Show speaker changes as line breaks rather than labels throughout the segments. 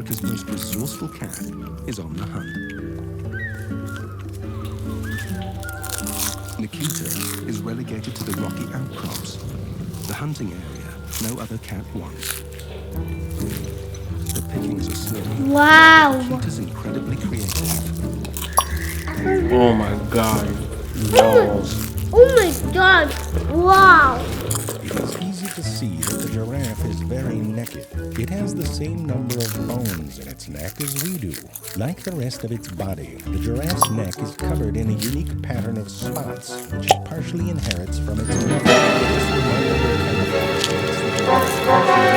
America's most resourceful cat is on the hunt. Nikita is relegated to the rocky outcrops, the hunting area no other cat wants. The pickings are slim.
Wow.
Nikita's incredibly creative.
Oh my god. Balls.
Oh my god. Wow.
It is easy to see that the giraffe is very naked. It has the same number of bones in its neck as we do. Like the rest of its body, the giraffe's neck is covered in a unique pattern of spots, which it partially inherits from its mother. This remarkable camouflage makes the giraffe
close.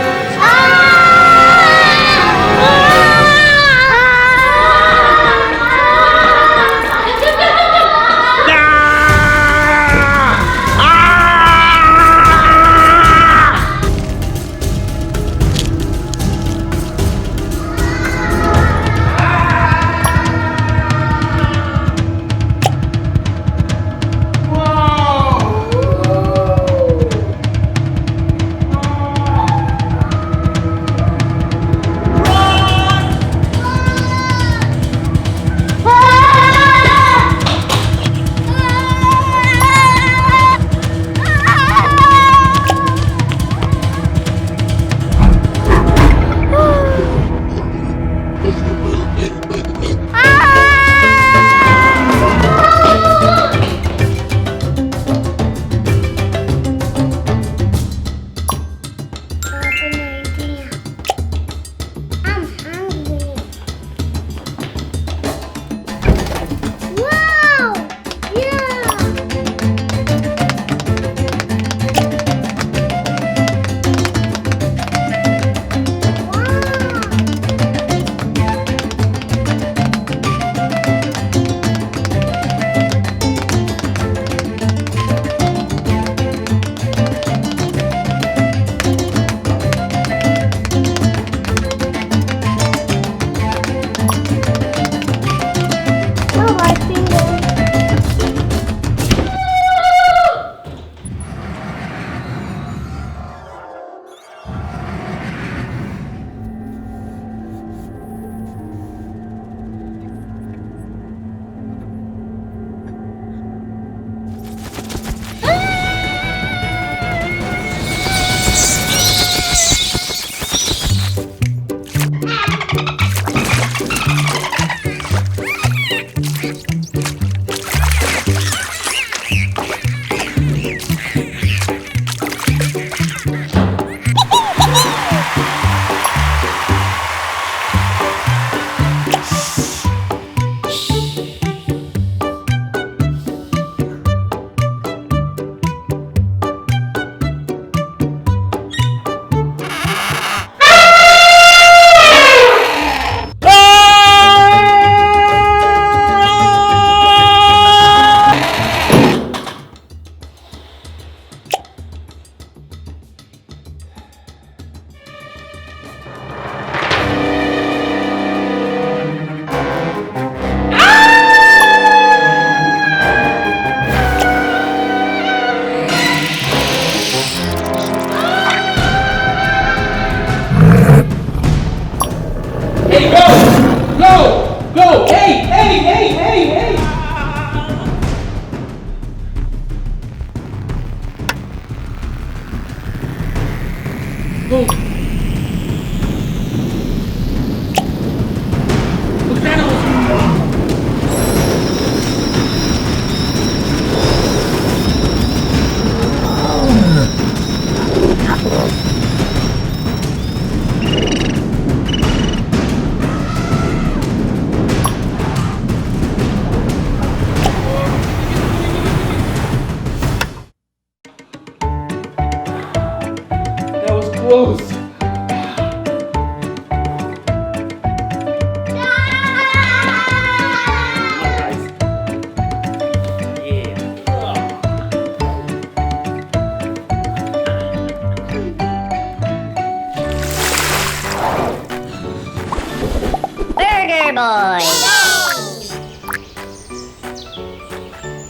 BergerBoys!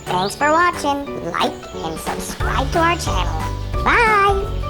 Thanks for watching. Like and subscribe to our channel. Bye!